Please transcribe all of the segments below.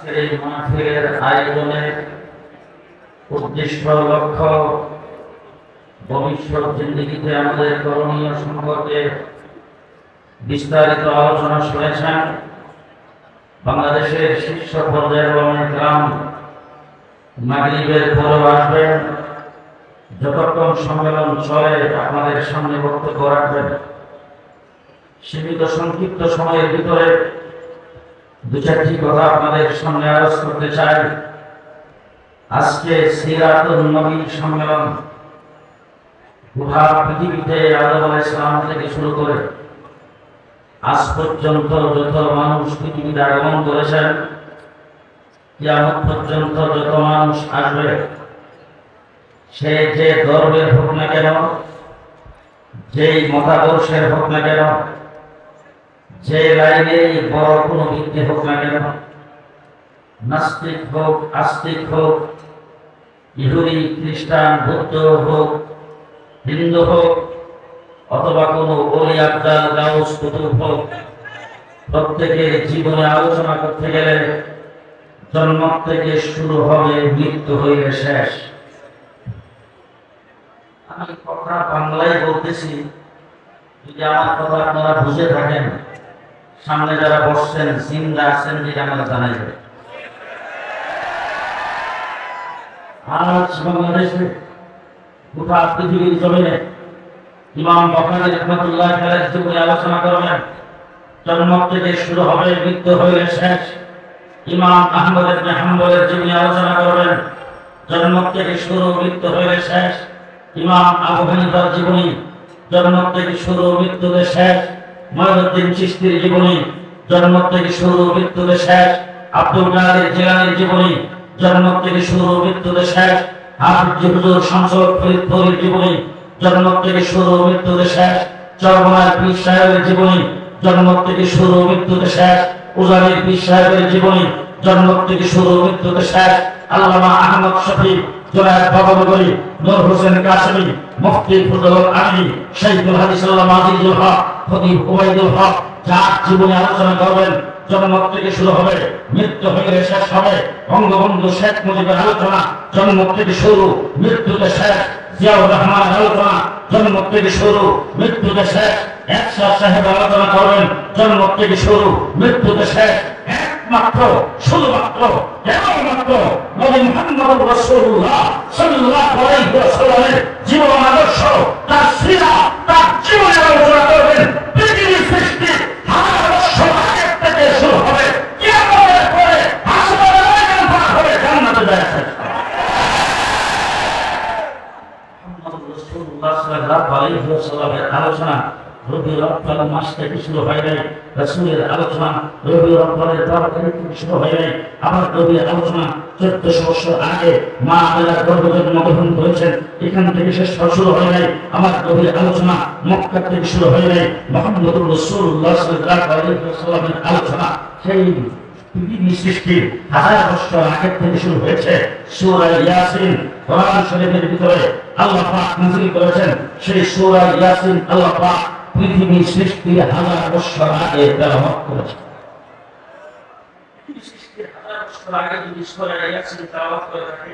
আজকের এই মাহফিলের আয়োজনের উদ্দেশ্য লক্ষ্য ভবিষ্যৎ জিন্দেগিতে আমাদের করণীয় সম্পর্কে বিস্তারিত আলোচনা শুনেছেন। বাংলাদেশের শীর্ষ পর্যায়ের ওলামায়ে-কেরাম মাগরিবের পরেও আসবেন। যতক্ষণ সম্মেলন চলে আপনাদের সামনে বক্তব্য রাখবেন। সীমিত সংক্ষিপ্ত সময়ের ভিতরে দু চারটি কথা আপনাদের সামনে আরজ করতে চাই। আজকে সিরাতুন নবী সম্মেলন গোটা পৃথিবীতে আদম আলাইহিস সালাম থেকে শুরু করে আজ পর্যন্ত যত মানুষ পৃথিবীতে আগমন করেছেন, কিয়ামত পর্যন্ত যত মানুষ আসবে, সে যে ধর্মের হোক না কেন, যেই মতাদর্শের হোক না কেন, যে লাইনে বড় কোনো ব্যক্তি হোক না কেন, নাস্তিক হোক, আস্তিক হোক, ইহুদি, খ্রিস্টান, বৌদ্ধ হোক, হিন্দু হোক, অথবা কোনো ওলি আবদাল, গাউস, কুতুব হোক, প্রত্যেকের জীবনে আলোচনা করতে গেলে জন্ম থেকে শুরু হবে, মৃত্যু হইলে শেষ। আমি কথা বাংলায় বলতেছি, যদি আমার কথা আপনারা বুঝে থাকেন, সামনে যারা বসছেন জিন্দা আছেন যে আমরা জানাই যাবে। আজ বাংলাদেশে গোটা পৃথিবীর জমিনে ইমাম বুখারী রাহমাতুল্লাহ আলাইহির জীবনী আলোচনা করবেন। জন্ম থেকে শুরু হবে, মৃত্যু হইলে শেষ। ইমাম আহমদ ইবনে হাম্বলের জীবনী আলোচনা করবেন। জন্ম থেকে শুরু, মৃত্যু হইলে শেষ। ইমাম আবু হানিফার জীবনী, জন্ম থেকে শুরু, মৃত্যুতে শেষ। মুঈনুদ্দিন চিশতির জীবনী, জন্ম থেকে শুরু, মৃত্যুতে শেষ। আব্দুল কাদের জিলানীর জীবনী, জন্ম থেকে শুরু, মৃত্যুতে শেষ। হাফিজ হুজুর শামসুল ফরিদপুরের জীবনী, জন্ম থেকে শুরু, মৃত্যুতে শেষ। চরমনার পীর সাহেবের জীবনী, জন্ম থেকে শুরু, মৃত্যুতে শেষ। উজানির পীর সাহেবের জীবনী, জন্ম থেকে শুরু, মৃত্যুতে শেষ। আল্লামা আহমদ শফি, জনায়েত বাবনগরী, নূর হোসেন কাসেমী, মুফতি ফজলুল আলী, শাইখুল হাদিস আল্লামা আজিজুল হক, খতিব উবাইদুল হক, যার জীবনে আলোচনা করবেন। জন্ম থেকে শুরু হবে, মৃত্যু হয়ে শেষ হবে। বঙ্গবন্ধু শেখ মুজিবের আলোচনা, জন্ম থেকে শুরু, মৃত্যুতে শেষ। জিয়াউর রহমানের আলোচনা, জন্ম থেকে শুরু, মৃত্যুতে শেষ। এরশাদ সাহেব আলোচনা করবেন, জন্ম থেকে শুরু, মৃত্যুতে শেষ। একমাত্র, শুধুমাত্র, কেবলমাত্র নবী মুহাম্মদ রাসূলুল্লাহ সাল্লাল্লাহু আলাইহি ওয়াসাল্লামের জীবন আদর্শ, তার সিরাত, তার জীবনের আলোচনা করবেন। পৃথিবীর সৃষ্টি হাজার বছর আগে থেকে শুরু হবে, কিয়ামতের পরে আসমানের ময়দান পার হবে, জান্নাতে যায়। মুহাম্মদ রাসূলুল্লাহ সাল্লাল্লাহু আলাইহি ওয়াসাল্লামের আলোচনা রবিউল আউয়াল মাস থেকে শুরু হয় নাই। রাসূলের আলোচনা রবিউল আউয়ালের 12 তারিখ থেকে শুরু হয় নাই। আমার নবীর আলোচনা 1400 বছর আগে মা আমিনার গর্ভে জন্মগ্রহণ করেছেন, এখান থেকে শেষ শুরু হয় নাই। আমার নবীর আলোচনা মক্কা থেকে শুরু হয় নাই। মুহাম্মদুর রাসূলুল্লাহ সাল্লাল্লাহু আলাইহি ওয়াসাল্লামের আলোচনা সেই পৃথিবী সৃষ্টির হাজার বছর আগে থেকে শুরু হয়েছে। সূরা ইয়াসিন কোরআন শরীফের ভিতরে আল্লাহ পাক নাযিল করেছেন। সেই সূরা ইয়াসিন আল্লাহ পাক পৃথিবী সৃষ্টির হাজার বছর আগে তেলাওয়াত করেছেন। পৃথিবী সৃষ্টির হাজার বছর আগে যদি সূরা ইয়াসিন তেলাওয়াত করে থাকে,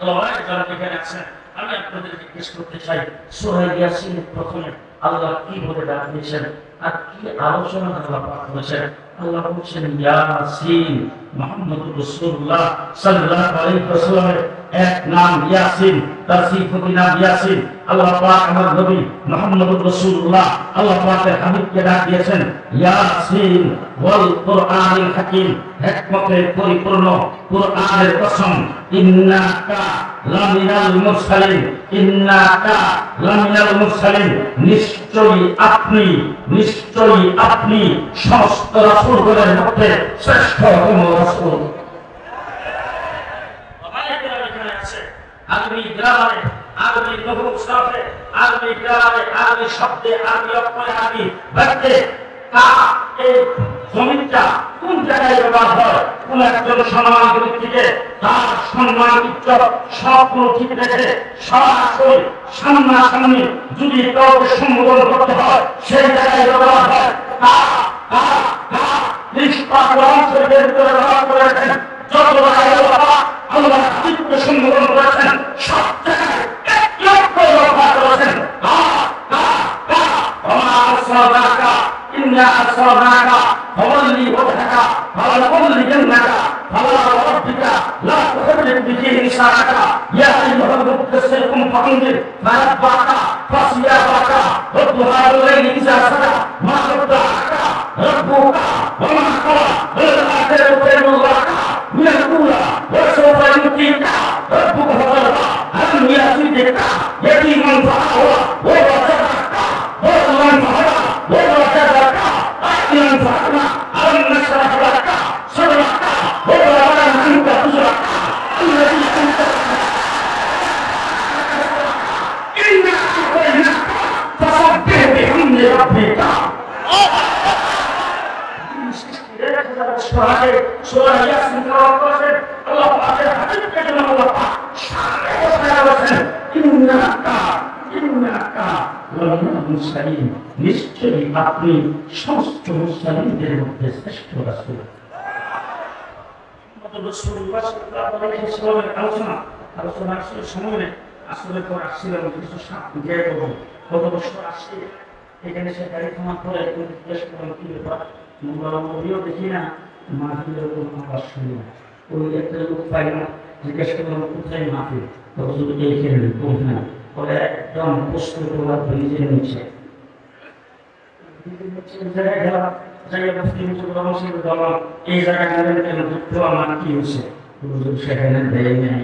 ওলামায়ে-কেরাম এখানে আছেন, আমি আপনাদের জিজ্ঞেস করতে চাই, সূরা ইয়াসিনের প্রথমে আল্লাহ কি বলে ডাক দিয়েছেন আর কি আলোচনা আল্লাহ পাক করেছেন? আল্লাহ বলছেন ইয়াসিন। মুহাম্মদুর রাসূলুল্লাহ সাল্লাল্লাহু আলাইহি ওয়াসাল্লামের এক নাম ইয়াসিন, তার সিফতি নাম ইয়াসিন। আল্লাহ পাক আমার নবী মুহাম্মদুর রাসূলুল্লাহ আল্লাহ পাকের হাবিবকে ডাক দিয়েছেন ইয়াসিন ওয়াল কুরআনিল হাকীম, হিকমতে পরিপূর্ণ কুরআনের কসম। ইন্নাকা লামিনাল মুরসালিন, ইন্নাকা লামিনাল মুরসালিন, নিশ্চয়ই আপনি, নিশ্চয়ই আপনি সমস্ত রাসূলগণের মধ্যে শ্রেষ্ঠতম রাসূল। আরবি গ্রামারে, আরবি নহু সরফে, আরবি গ্রামারে, আরবি শব্দে, আরবি অক্ষরে, আরবি বাক্যে কা এই জমিনটা কোন জায়গায় ব্যবহার হয়, কোন একজন সম্মানিত ব্যক্তিকে তার সম্মান ইজ্জত সবগুলো ঠিক রেখে সরাসরি সামনাসামনি যদি কাউকে সম্বোধন করতে হয়, সেই জায়গায় ব্যবহার হয় কা কা কা। নিষ্পাপ অঞ্চলের ভিতরে جنك فلا وربك لا تحرك به لسانك يا أيها المدثر قم فأنذر فربك فثيابك والضحى والليل إذا سجى ما ودعك ربك وما قلى والآخرة خير لك من الأولى وسوف يؤتيك ربك فترضى ألم يأتك يتيما فآوى ووجدك ضالا فهدى ووجدك عائلا فأغنى ألم نشرح لك صدرك ووضعنا عنك وزرك الذي كنت إنا أعطيناك فسبح بحمد ربك সূরা ইয়াসিন তেলাওয়াত করেছেন আল্লাহ পাকের হাবিবকে যেন আল্লাহ পাক সামনে বসায় বলেন ইন্নাকা লামিনাল মুরসালিন নিশ্চয়ই আপনি সমস্ত মুরসালিনদের মধ্যে শ্রেষ্ঠ রাসূল রাসূলুল্লাহ সাল্লাল্লাহু আলাইহি ওয়াসাল্লামের আলোচনা আসলে সময় আসলে পর আসছিলাম কিছু সাত জায়গায় বলবো গত বছর আসছি এখানে সে গাড়ি থামার পরে জিজ্ঞেস করলাম কি ব্যাপার নবীও দেখি না মাহফিলের কোনো আওয়াজ শুনি না ওই একটা লোক পাই না জিজ্ঞেস করলাম কোথায় মাহফিল তো শুধু এইখানে না বলে একদম প্রশ্ন তোলার নিজে নিচ্ছে জায়গায় গেলাম জায়গায় বসতে এই জায়গায় কেন যুক্ত আমার কি হয়েছে সেখানে দেয় নাই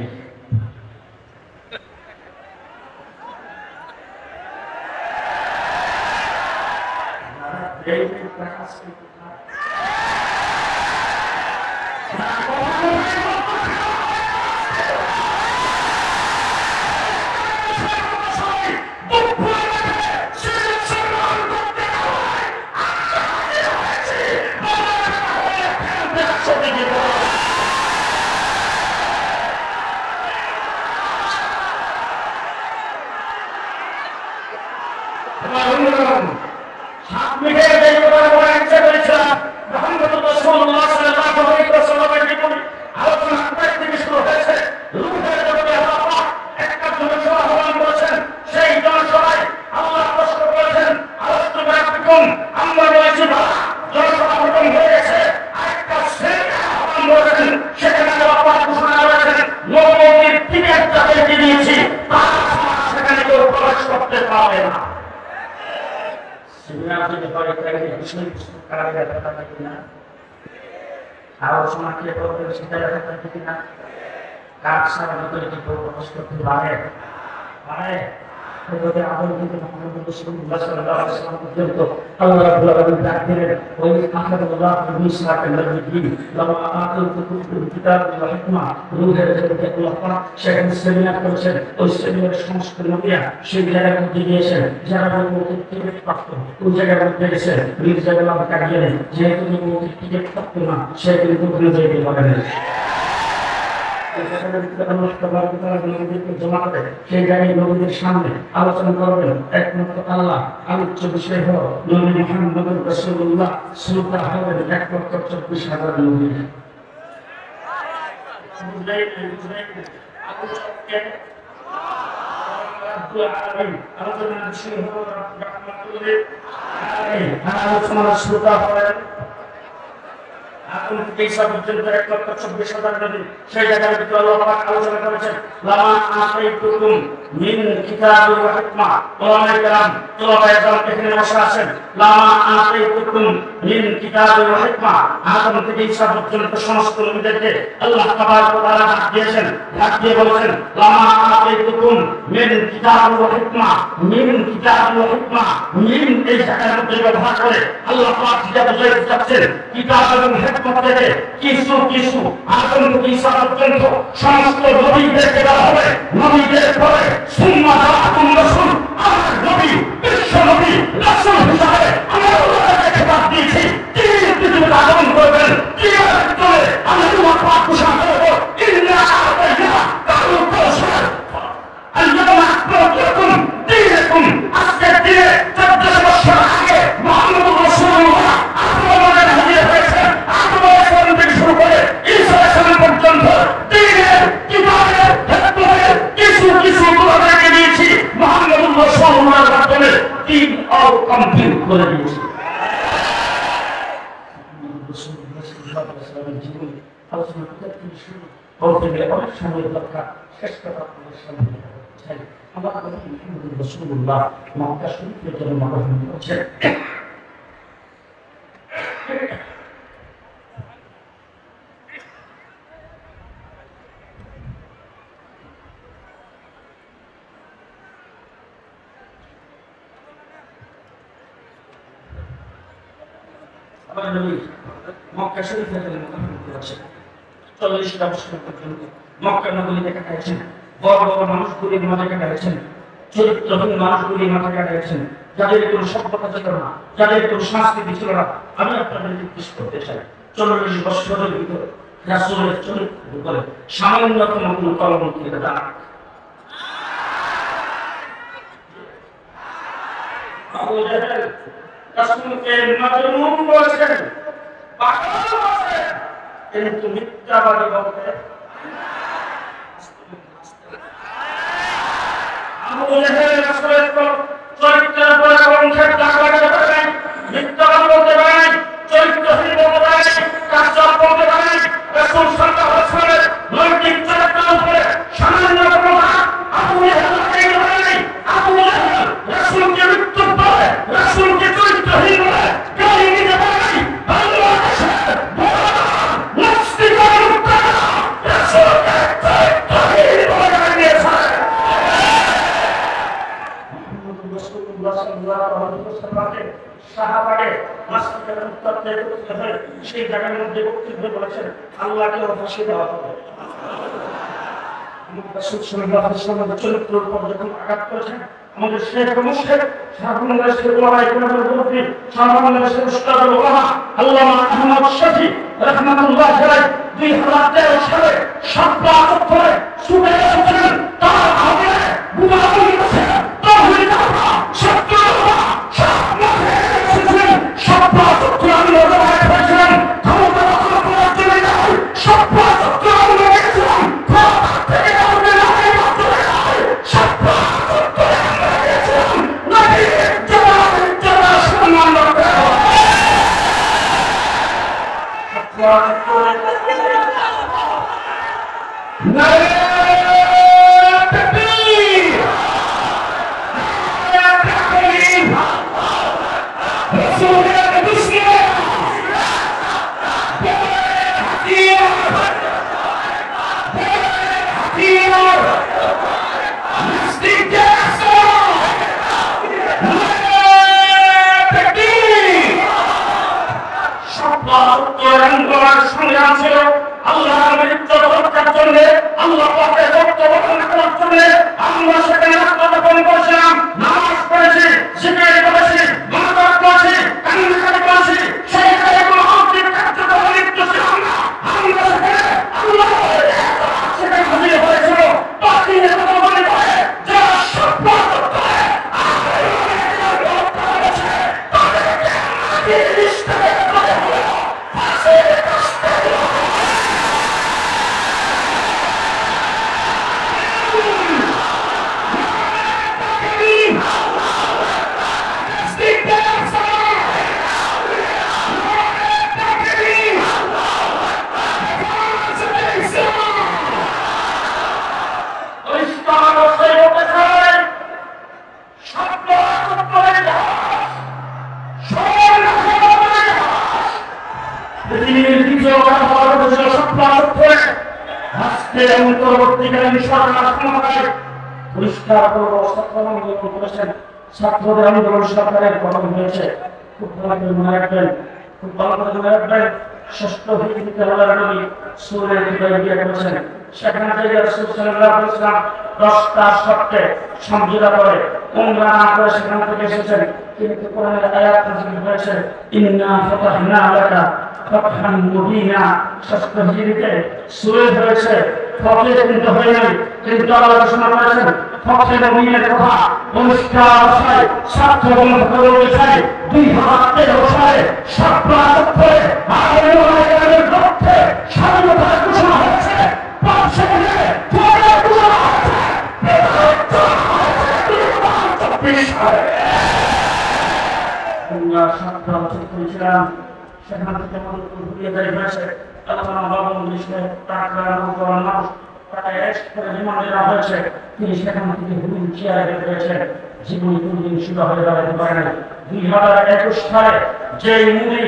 আলোচনাকে সেটা দেখা থাকে না কার সারা ভিতরে কি প্রকাশ করতে পারে পারে আদম থেকে মুহাম্মদ রাসূলুল্লাহ সাল্লাল্লাহু আলাইহি ওয়াসাল্লাম পর্যন্ত আল্লাহ রাব্বুল আলামিন ডাকলেন ওই আখরাতুল্লাহ বিসা কাল্লাযী লামা আতাতুকুম কিতাব ওয়া হিকমা রূহের জগতে আল্লাহ পাক সেখানে সেমিনার করেছেন ওই সেমিনারের সমস্ত নবীরা সেই জায়গার মধ্যে গিয়েছেন যারা নবুয়তের টিকিট প্রাপ্ত ওই জায়গার মধ্যে গেছে মির্জা গোলাম কাদিয়ানী যেহেতু নবুয়তের টিকিট প্রাপ্ত না সে কিন্তু কোনো জায়গায় পাবে না সেই জায়গায় নবীদের সামনে আলোচনা করবেন একমাত্র আল্লাহ আলোচ্য বিষয় হল নবী মুহাম্মদ রাসূলুল্লাহ শ্রোতা হবেন 1,24,000 নবী আলোচনার শ্রোতা হবেন আপনি এইসব পর্যন্ত 1,24,000 নবী সেই জায়গার ভিতরে আল্লাহ পাক আলোচনা করেছেন লামা আতাইতুকুম মিন কিতাবি ওয়া হিকমা ওলামায়ে কেরাম তোলাবায়ে কেরাম এখানে বসে আছেন লামা আতাইতুকুম মিন কিতাবি ওয়া হিকমা আদম থেকে ঈসা পর্যন্ত সমস্ত নবীদেরকে আল্লাহ তাবারক ওয়া তাআলা ডাক দিয়েছেন ডাক দিয়ে বলেছেন লামা আতাইতুকুম মিন কিতাবি ওয়া হিকমা মিন কিতাবি ওয়া হিকমা মিন এই জায়গার মধ্যে ব্যবহার করে আল্লাহ পাক যেটা বোঝাতে চাচ্ছেন কিতাব এবং হিকমত থেকে কিছু কিছু আদম থেকে ঈসা পর্যন্ত সমস্ত নবীদেরকে দেওয়া হবে নবীদের পরে সুম্মা জাআকুম রাসূল আমার নবী বিশ্ব নবী রাসূল হিসেবে আমি আল্লাহকে খেতাব দিয়েছি তিনি পৃথিবীতে আগমন করবেন কিয়ামতের দিনে আমি তোমার পাক ঘোষণা করব ইন্না আতাইনা কারু কৌশল আল্লামা আকবরকুম দীনকুম আজকের দিনে 1400 বছর আগে মুহাম্মদ রাসূলুল্লাহ আগমনের হাজির হয়েছেন আগমন থেকে শুরু করে ঈসা আলাইহিস পর্যন্ত দ্বীনের কিতাবের হিকমতের কিছু কিছু তোমাদেরকে দিয়েছি মুহাম্মদ রাসূলুল্লাহর মাধ্যমে দ্বীন অল কমপ্লিট ইসলামের জীবনী আলোচনা করতে থেকে শুরু বলতে গেলে অনেক সময় দরকার। শেষ কথা আপনাদের সামনে চাই, আমার নবী মুহাম্মদ রাসূলুল্লাহ মক্কা শরীফের জন্য মনোনয়ন করেছেন। আমার নবী মক্কা শরীফের জন্য মনোনয়ন করেছেন। 40টা বছর পর্যন্ত মক্কা নগরীতে কাটিয়েছেন। বড় বড় মানুষগুলির মাঝে কাটিয়েছেন, চরিত্রহীন মানুষগুলির মাঝে কাটিয়েছেন, যাদের কোনো সভ্যতা ছিল না, যাদের কোনো সংস্কৃতি ছিল না। আমি আপনাদের জিজ্ঞেস করতে চাই, 40 বছরের ভিতরে রাসূলের চরিত্রের উপরে সামান্যতম কোনো কলঙ্ক ছিল না? আবু জাহেল রাসূলকে মাজনুন বলেছেন, পাগল বলেছেন, কিন্তু মিথ্যাবাদী বলতে আবু জাহেল রাসূলের চরিত্রের উপরে কলঙ্কের দাগ লাগাতে পারে নাই, মিথ্যাবাদী বলতে পারে নাই, চরিত্রহীন বলতে পারে নাই, কাজল বলতে পারে নাই। রাসূল সাল্লাল্লাহু আলাইহি ওয়াসাল্লামের নৈতিক চরিত্রের উপরে সামান্যতম দাগ আবু জাহেল লাগাতে পারে নাই। আবু জাহেল রাসূলকে মৃত্যু বলে, রাসূলকে চরিত্রহীন বলে গালি দিতে পারে নাই। বাংলাদেশের মুসলিম রাসূলকে চরিত্রহীন বলে গালি দিয়েছে। সেই জায়গার মধ্যে বক্তব্য বলেছেন, আল্লাহকে ফাঁসি দেওয়া হবে। চরিত্রের উপর যখন আঘাত করেছেন, আমাদের শেখ মুর্শিদ সারা বাংলাদেশের ওলামায়ে কেরামের মুরব্বি, সারা বাংলাদেশের উস্তাদুল উলামা আল্লামা আহমদ শফি রাহমাতুল্লাহ আলাইহি 2013 সালে শাপলা চত্বরে ছুটে এসেছিলেন। তার হাতে গুলামি আছে, তাওহীদ আল্লাহ সত্য আল্লাহ সব মাঝে এসেছিলেন। শাপলা চত্বরে আমি ওলামায়ে হয়েছিলাম, ক্ষমতা দখল করার জন্য নয়। শাপলা চত্বরে আমি গিয়েছিলাম ক্ষমতা থেকে আমাদের নামে মাত্রে নয়। শাপলা চত্বরে আমরা গিয়েছিলাম নবীর জবানের জন্য সম্মান করতে। শাপলা চত্বরে সংগ্রাম ছিল আল্লাহর ইজ্জত রক্ষার জন্য, আল্লাহ পাকের বক্তব্য করার জন্য। আমরা সেখানে আত্মগোপন করেছিলাম, নামাজ পড়েছি, জিকির করেছি, মানবত করেছি, কান্নাকাটি করেছি। সেখানে কোনো আন্তরিক কার্যক্রমে লিপ্ত ছিলাম না। আমরা সেখানে আল্লাহ সেখানে হাজির হয়েছিল। বাতিলের কথা মনে করে যারা সভ্যতা করে তাদেরকে আমাদের ইস্তেমা করে হলো ফাঁসির কাস্তে। পরবর্তীকালীন সরকার ক্ষমতায় পরিষ্কার আন্দোলন করেছেন, ছাত্রদের আন্দোলন সরকারের পতন হয়েছে। খুব ভালো করে মনে রাখবেন, খুব ভালো করে মনে রাখবেন। ষষ্ঠ হিজরিতে আল্লাহর নবী সূরা হুদায়বিয়া করেছেন। সেখানে থেকে রাসূল সাল্লাল্লাহু আলাইহি ওয়াসাল্লাম 10টা শর্তে সমঝোতা করে উমরা না করে সেখান থেকে এসেছেন। কিন্তু কোরআনের আয়াত নাযিল হয়েছে, ইন্না ফাতাহনা লাকা ফাতহান মুবিনা। ষষ্ঠ হিজরিতে সূরা হয়েছে, ফতহ কিন্তু হয় নাই। কিন্তু আল্লাহ ঘোষণা করেছেন ফতহ মুবিনের কথা পরিষ্কার ভাষায় ছাত্র বন্ধ করে বলেছে। 2013 সালে শাপলা চত্বরে আন্দোলনের লক্ষ্যে স্বাধীনতার ঘোষণা হয়েছে। 5 সেকেন্ডে ফতহ ঘোষণা হয়েছে। 2024 সালে আমরা 7 বছর করেছিলাম, সেখান থেকে আমাদের ঘুরিয়ে দেওয়া হয়েছে। তিনি সেখান থেকে হুইল চেয়ারে রয়েছেন, জীবনী কোনদিন শুরু হয়ে দাঁড়াতে পারে না। 2021 সালে যে মুনি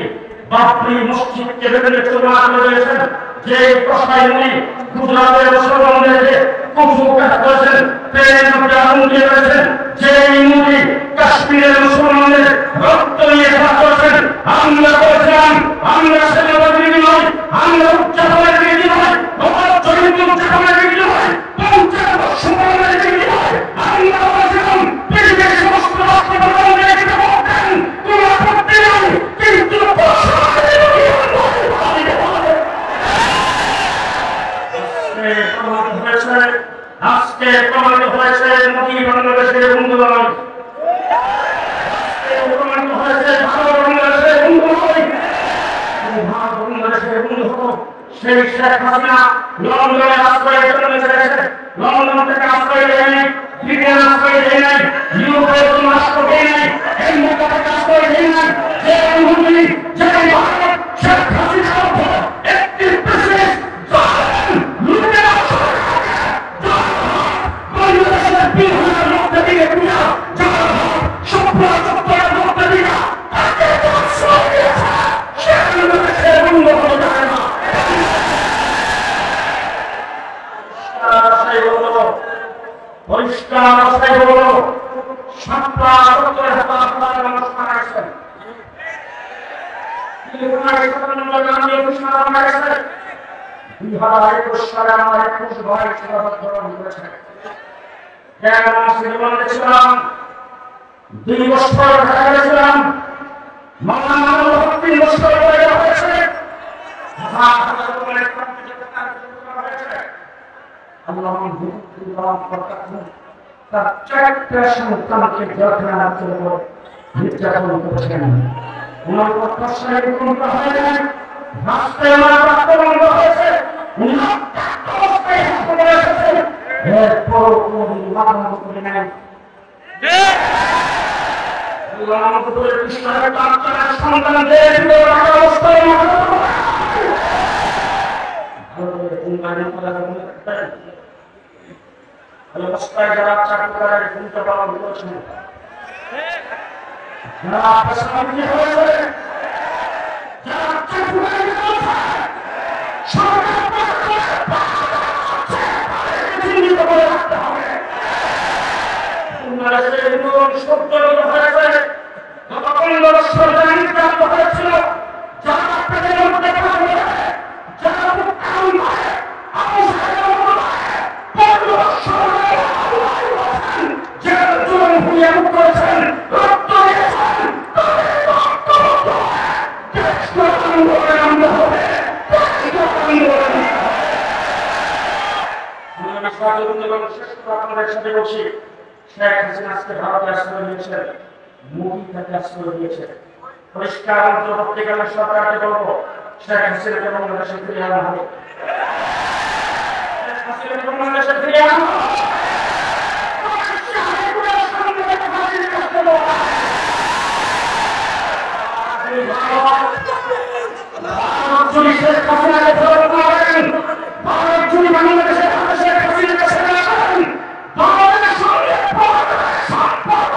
বাবরি মসজিদকে ভেঙে চুরমার করে দিয়েছেন, যে কসাই মুনি গুজরাটের মুসলমানদেরকে কুফুকাত করেছেন, ট্রেনের মধ্যে আগুন দিয়ে রয়েছেন, যে মুনি কাশ্মীরের মুসলমানদের রক্ত নিয়ে খেলা করেছেন, আমরা বলেছিলাম আমরা স্বাধীনতার বিরোধী নই, আমরা উচ্চারণের বিরোধী নই, ভগৎ জয়ন্তী উচ্চারণের বিরোধী নই, 50 বছর সংগ্রামের বিরোধী নই। আমরা বলেছিলাম পৃথিবীর সমস্ত রাষ্ট্রপ্রধানদের এটা বলতেন কোনো আপত্তি নেই, কিন্তু আজকে প্রমাণিত হয়েছে মোদী বাংলাদেশের বন্ধু নয়, আজকে প্রমাণিত হয়েছে ভারত বাংলাদেশের বন্ধু নয়। ভারত বাংলাদেশের বন্ধু হতো সেই শেখ হাসিনা লন্ডনে আশ্রয় জন্য ছেড়েছে, লন্ডন থেকে আশ্রয় দেয় নাই, ব্রিটেন আশ্রয় দেয় নাই, ইউরোপের কোন রাষ্ট্র দেয় নাই, আমেরিকা থেকে আশ্রয় দেয় নাই। যে মোদী যে ভারত শেখ হাসিনার উপর একটি প্রেসিডেন্ট পরিষ্কার অবস্থায় বলল 70,000 মানুষ মারা গেছেন, 2021 সালে আমার 21 ভাই ছিলাম 2 বছর ঢাকা গেছিলাম, মামলা 3 বছর হয়েছে, তার 4টা সন্তানকে জেলখানার জন্য নির্যাতন করেছেন। ওনার প্রত্যাশায় পূর্ণ হয় নাই, রাস্তায় ওনার আক্রমণ হয়েছে, এরপরও কোনদিন মামলা করে নাই। সন্তানদের অবস্থায় অবস্থায় যারা চাকরি করার ভূমিকা পালন করেছেন, যারা পেশাজীবী হয়েছে, যারা চাকরি হয়েছিল, যারা আপনাদের সাথে বলছি, শেখ হাসিনা আজকে ভারতে আশ্রয় নিয়েছে, মোদী তাকে আশ্রয় দিয়েছে। পরিষ্কার অন্তর্বর্তীকালীন সরকারকে বলবো শেখ হাসিনাকে বাংলাদেশে ফিরিয়ে আনা হবে, শেখ হাসিনাকে বাংলাদেশে ফিরিয়ে আনা হবে। যদি শেখ হাসিনাকে ফেরত না দেন, ভারত যদি বাংলাদেশের শেখ হাসিনাকে ছেড়ে না দেন, বাংলাদেশের সঙ্গে সম্পর্ক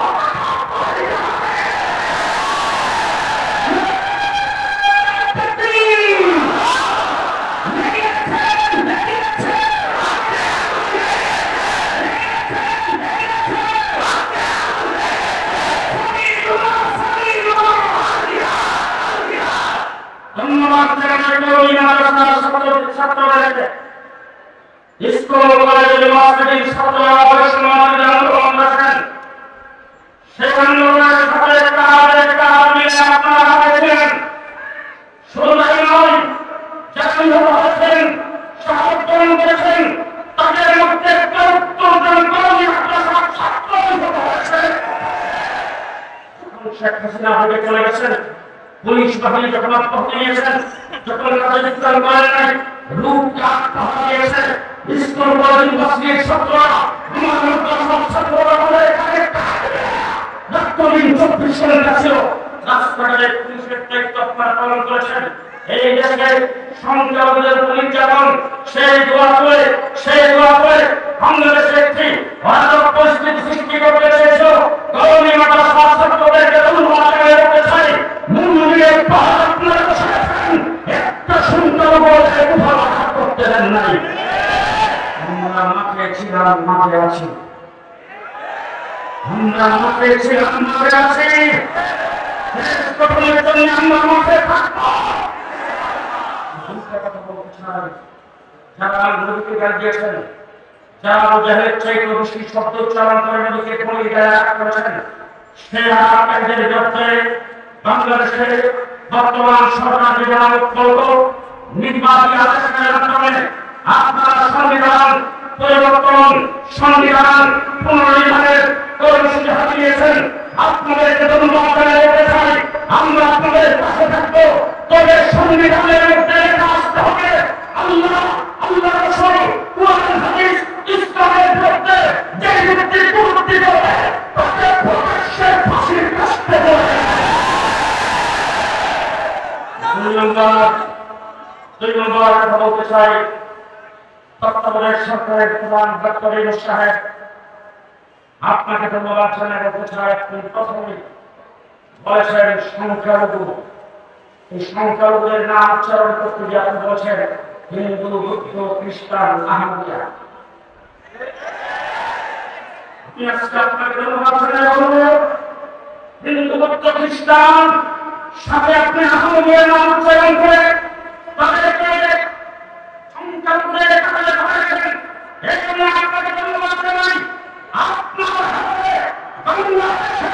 স্কুল কলেজ ইউনিভার্সিটির ছাত্ররা বৈষম্যবিরোধী আন্দোলন করেছেন, সেই আন্দোলনের সাথে কাঁধে মিলে আপনারা হাঁটেছিলেন। শুধু তাই নয়, যারা নিহত হয়েছেন, শাহাদাত বরণ করেছেন, তাদের মধ্যে ৭৩ জন কর্মী ছাত্র নিহত হয়েছে। শেখ হাসিনা হয়ে চলে গেছেন, পুলিশ বাহিনী যখন আত্মহত্যা নিয়েছেন, যখন কাজে যোগদান করেন নাই, রূপকে আত্মহত্যা দিয়েছে, স্কুল কলেজ ইউনিভার্সিটির ছাত্ররা ছাত্ররা বলে রক্তহীন 24 ঘন্টা ছিল। রাস্তাঘাটে পুলিশের দায়িত্ব আপনারা পালন করেছেন, এই দেশে সংখ্যালঘুদের উপর নির্যাতন সেই দোয়া করে বাংলাদেশে একটি ভয়ানক পরিস্থিতি সৃষ্টি করতে চেয়েছিল। গরমী মাতা শাসকদেরকে ধন্যবাদ জানিয়ে রাখতে চাই। মুন্নির পাহাড় আপনারা বসেছেন, একটা সংখ্যালঘু কোথাও আঘাত করতে দেন নাই। আমরা মাঠে ছিলাম, মাঠে আছি। আমরা মাঠে ছিলাম, মাঠে আছি। দেশ গঠনের জন্য আমরা মাঠে থাকবো। যারা নদীকে গাল দিয়েছেন, যারা মুজাহিদের চাইতে বেশি শব্দ উচ্চারণ করে নদীকে করেছেন, সে আঘাতের বিরুদ্ধে বাংলাদেশের বর্তমান সরকার নির্বাচনী আদেশের মাধ্যমে আপনারা সংবিধান পুনর্নির্মাণের কর্মসূচি হাতে নিয়েছেন। আপনাদেরকে ধন্যবাদ জানাতে চাই। আমরা আপনাদের পাশে থাকবো, তবে সংবিধানের মধ্যে আসতে হবে আল্লাহ রাসূল কুরআন হাদিস ইসলামের বিরুদ্ধে যে ব্যক্তি কুটুক্তি করবে তাকে প্রকাশ্যে ফাঁসির কাস্তে দেবে। দুই নম্বর কথা বলতে চাই, তত্ত্বাবধায়ক সরকারের প্রধান ডক্টর ইউনূস সাহেব, আপনাকে ধন্যবাদ জানাতে চাই। আপনি প্রথমেই বলেছেন সংখ্যালঘু, এই সংখ্যালঘুদের নাম উচ্চারণ করতে গিয়ে আপনি বলছেন হিন্দু, বৌদ্ধ, খ্রিস্টান, আহমদিয়া। আপনাকে ধন্যবাদ জানাই। হিন্দু, বৌদ্ধ, খ্রিস্টান সাথে আপনি আহমদিয়ার নাম উচ্চারণ করে তাদেরকে সংখ্যালঘুদের কাতারে ধরেছেন। এই জন্য আপনাকে ধন্যবাদ জানাই। আপনার হাতে বাংলাদেশে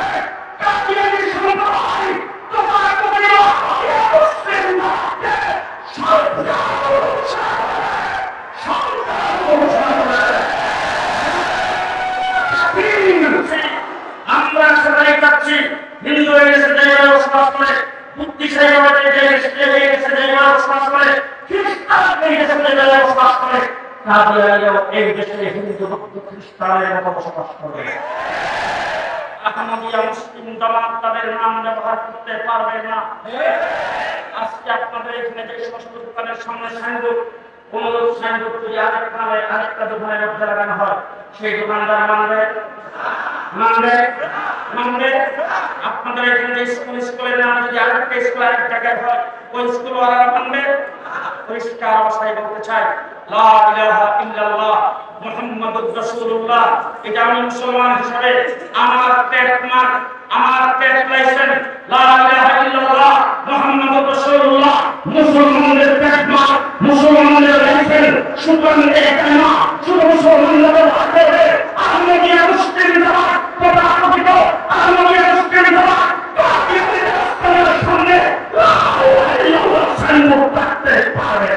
কাদিয়ানী সম্প্রদায় তোমার আমরা সবাই চাচ্ছি হিন্দু এসে জায়গায় বসবাস করে, বুদ্ধিশালী বসবাস করে, খ্রিস্টান এসে জায়গায় বসবাস করে, কাদিয়ানীরাও এই দেশে হিন্দু, বৌদ্ধ, খ্রিস্টানের মতো বসবাস করে। আহমদিয়া মুসলিম জামাত তাদের নাম ব্যবহার করতে পারবে না। আজকে আপনাদের এখানে যে সমস্ত দোকানের সামনে সাইনবোর্ড, অনুরোধ সাইনবোর্ড যদি আরেকটা দোকানের মধ্যে লাগানো হয়, সেই দোকানদার মানবে। আপনাদের এখানে যে স্কুলের নাম যদি আরেকটা স্কুল আরেক জায়গায় হয়, ওই স্কুলওয়ালারা মানবে। পরিষ্কার ভাষায় বলতে চাই, লা ইলাহা ইল্লাল্লাহ মুহাম্মাদুর রাসূলুল্লাহ, এটা আমি মুসলমান হিসেবে আমার ট্রেডমার্ক, আমার ট্রেড লাইসেন্স। লা ইলাহা ইল্লাল্লাহ মুহাম্মাদুর রাসূলুল্লাহ মুসলমানদের ট্রেডমার্ক, মুসলমানদের লাইসেন্স। সুতরাং এটা না শুধু মুসলমানদের হাতে আহমদিয়া মুসলিম জামাত প্রতিষ্ঠিত, আহমদিয়া মুসলিম জামাত কাদিয়ানীর সামনে লা ইলাহা ইল্লাল্লাহ সাইনবোর্ড থাকতে পারে।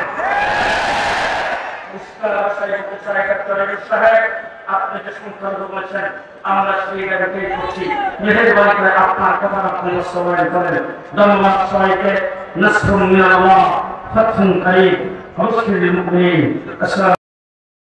আপনি যে সংখ্যালঘু বলছেন, আমরা সেই জায়গাতেই করছি। মেহেরবানি করে আপনার কথা আপনারা সবাই বলেন। ধন্যবাদ সবাইকে। নাসরুন মিনাল্লাহ, ফাতহুন কারীম, ওয়াবাশশিরিল মুমিনিন।